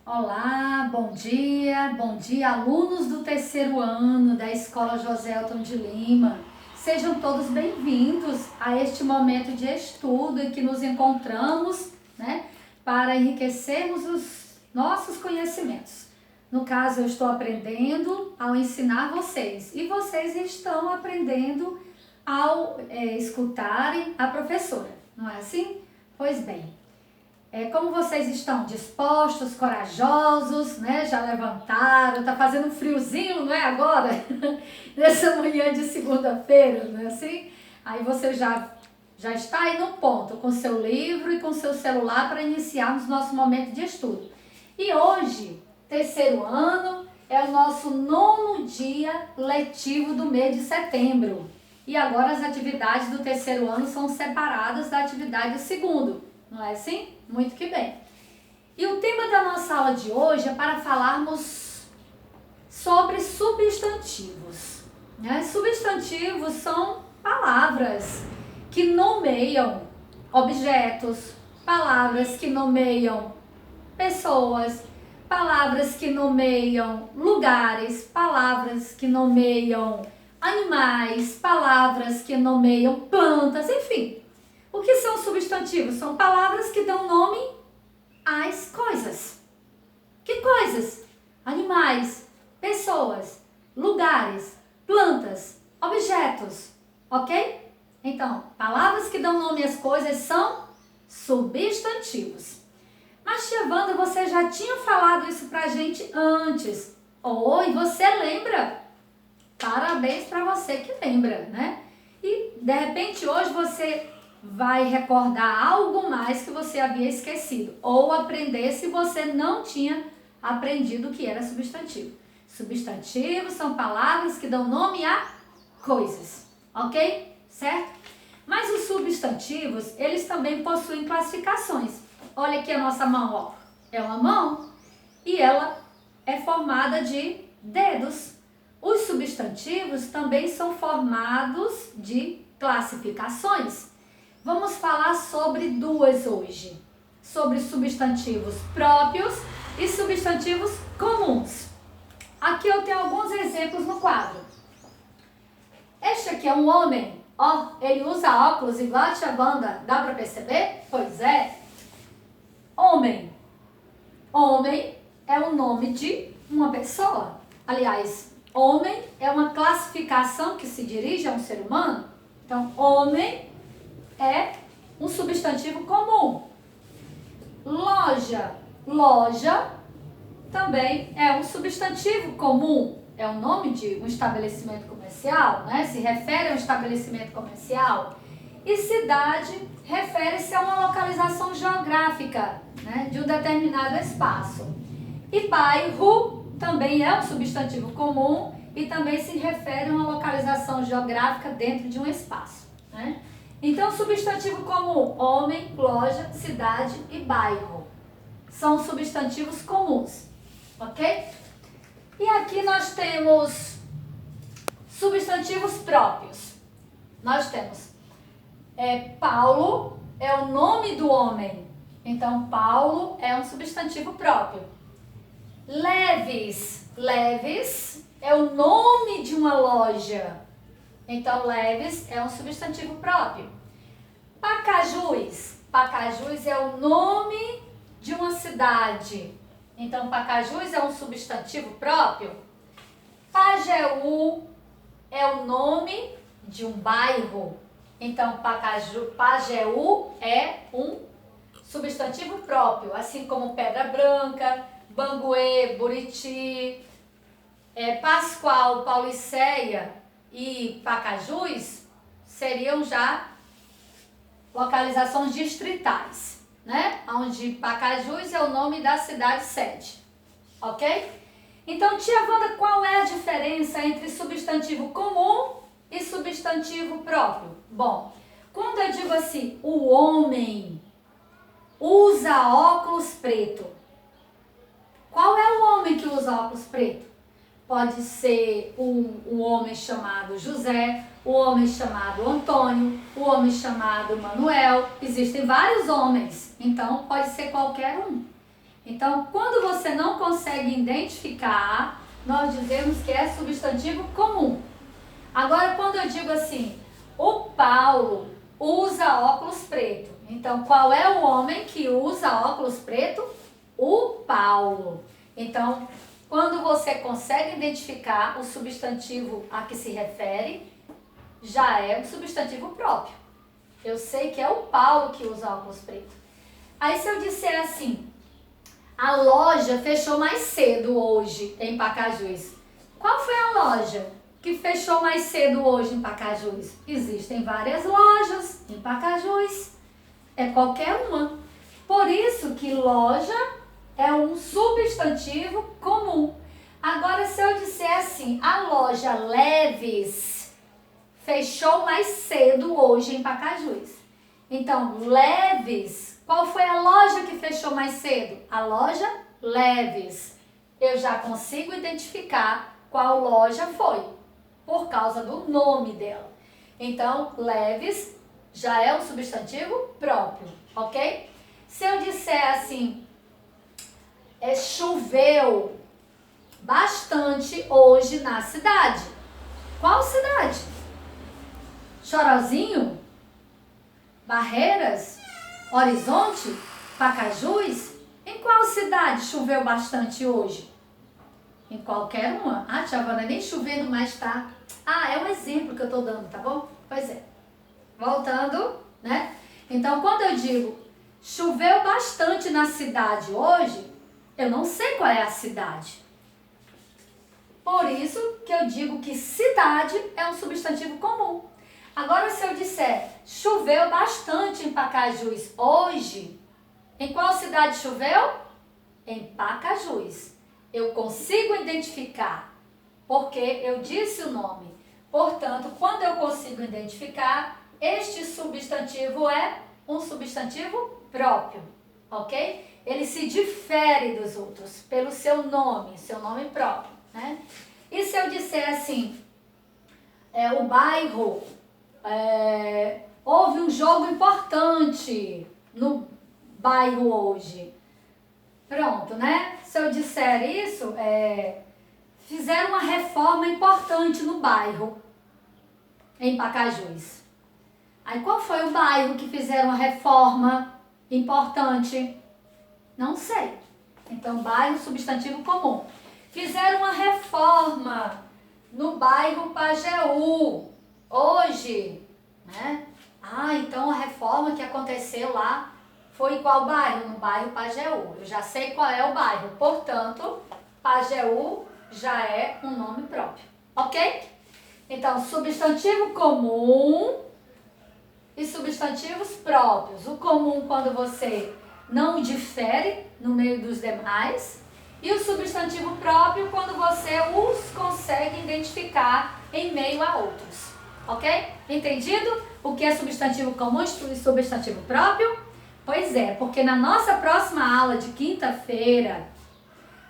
Olá, bom dia, alunos do terceiro ano da Escola José Elton de Lima. Sejam todos bem-vindos a este momento de estudo em que nos encontramos, para enriquecermos os nossos conhecimentos. No caso, eu estou aprendendo ao ensinar vocês e vocês estão aprendendo ao escutarem a professora, não é assim? Pois bem. Como vocês estão dispostos, corajosos, Já levantaram, tá fazendo um friozinho, não é agora? Nessa manhã de segunda-feira, não é assim? Aí você já está aí no ponto, com seu livro e com seu celular para iniciarmos nosso momento de estudo. E hoje, terceiro ano, é o nosso 9º dia letivo do mês de setembro. E agora as atividades do terceiro ano são separadas da atividade do segundo. Não é assim? Muito que bem. E o tema da nossa aula de hoje é para falarmos sobre substantivos. Substantivos são palavras que nomeiam objetos, palavras que nomeiam pessoas, palavras que nomeiam lugares, palavras que nomeiam animais, palavras que nomeiam plantas, enfim. O que são substantivos? São palavras que dão nome às coisas. Que coisas? Animais, pessoas, lugares, plantas, objetos, ok? Então, palavras que dão nome às coisas são substantivos. Mas, tia Wanda, você já tinha falado isso pra gente antes. Oi, você lembra? Parabéns pra você que lembra, E, de repente, hoje você vai recordar algo mais que você havia esquecido ou aprender se você não tinha aprendido o que era substantivo. Substantivos são palavras que dão nome a coisas, ok? Certo? Mas os substantivos, eles também possuem classificações. Olha aqui a nossa mão, ó. É uma mão e ela é formada de dedos. Os substantivos também são formados de classificações. Vamos falar sobre duas hoje, sobre substantivos próprios e substantivos comuns. Aqui eu tenho alguns exemplos no quadro. Este aqui é um homem, ó, ele usa óculos igual a tia Wanda, dá para perceber? Pois é. Homem. Homem é o nome de uma pessoa. Aliás, homem é uma classificação que se dirige a um ser humano. Então, homem é um substantivo comum. Loja. Loja também é um substantivo comum. É o nome de um estabelecimento comercial, Se refere a um estabelecimento comercial. E cidade refere-se a uma localização geográfica, de um determinado espaço. E bairro também é um substantivo comum e também se refere a uma localização geográfica dentro de um espaço, Então, substantivo comum, homem, loja, cidade e bairro. São substantivos comuns, ok? E aqui nós temos substantivos próprios. Nós temos Paulo é o nome do homem. Então, Paulo é um substantivo próprio. Leves. Leves é o nome de uma loja. Então, Leves é um substantivo próprio. Pacajus. Pacajus é o nome de uma cidade. Então, Pacajus é um substantivo próprio. Pajeú é o nome de um bairro. Então, Pajeú é um substantivo próprio, assim como Pedra Branca, Banguê, Buriti, Pascoal, Paulicéia e Pacajus seriam já localizações distritais, Onde Pacajus é o nome da cidade sede, ok? Então, tia Wanda, qual é a diferença entre substantivo comum e substantivo próprio? Bom, quando eu digo assim, o homem usa óculos preto. Qual é o homem que usa óculos preto? Pode ser um homem chamado José, o homem chamado Antônio, o homem chamado Manuel. Existem vários homens, então pode ser qualquer um. Então, quando você não consegue identificar, nós dizemos que é substantivo comum. Agora, quando eu digo assim, o Paulo usa óculos preto. Então, qual é o homem que usa óculos preto? O Paulo. Então, quando você consegue identificar o substantivo a que se refere, já é um substantivo próprio. Eu sei que é o Paulo que usa óculos preto. Aí se eu disser assim, a loja fechou mais cedo hoje em Pacajus. Qual foi a loja que fechou mais cedo hoje em Pacajus? Existem várias lojas em Pacajus. É qualquer uma. Por isso que loja é um substantivo comum. Agora, se eu disser assim, a loja Leves fechou mais cedo hoje em Pacajus. Então, Leves, qual foi a loja que fechou mais cedo? A loja Leves. Eu já consigo identificar qual loja foi, por causa do nome dela. Então, Leves já é um substantivo próprio, ok? Se eu disser assim, choveu bastante hoje na cidade. Qual cidade? Chorozinho? Barreiras? Horizonte? Pacajus? Em qual cidade choveu bastante hoje? Em qualquer uma. Ah, tia Wanda, nem chovendo mais tá. Ah, é um exemplo que eu tô dando, tá bom? Pois é. Voltando, né? Então, quando eu digo choveu bastante na cidade hoje, eu não sei qual é a cidade. Por isso que eu digo que cidade é um substantivo comum. Agora, se eu disser choveu bastante em Pacajus hoje, em qual cidade choveu? Em Pacajus. Eu consigo identificar, porque eu disse o nome. Portanto, quando eu consigo identificar, este substantivo é um substantivo próprio, ok? Ele se difere dos outros pelo seu nome próprio, né? E se eu disser assim, o bairro, houve um jogo importante no bairro hoje. Pronto, né? Se eu disser isso, fizeram uma reforma importante no bairro, em Pacajus. Aí qual foi o bairro que fizeram uma reforma importante? Não sei. Então, bairro, substantivo comum. Fizeram uma reforma no bairro Pajeú, hoje, né? Ah, então a reforma que aconteceu lá foi em qual bairro? No bairro Pajeú. Eu já sei qual é o bairro, portanto, Pajeú já é um nome próprio, ok? Então, substantivo comum e substantivos próprios. O comum quando você não difere no meio dos demais, e o substantivo próprio quando você os consegue identificar em meio a outros, ok? Entendido o que é substantivo comum e substantivo próprio? Pois é, porque na nossa próxima aula de quinta-feira,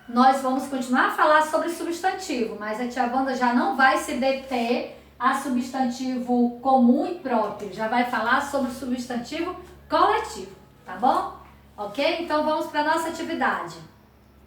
nós vamos continuar a falar sobre substantivo, mas a tia Wanda já não vai se deter a substantivo comum e próprio, já vai falar sobre substantivo coletivo, tá bom? Ok? Então vamos para a nossa atividade.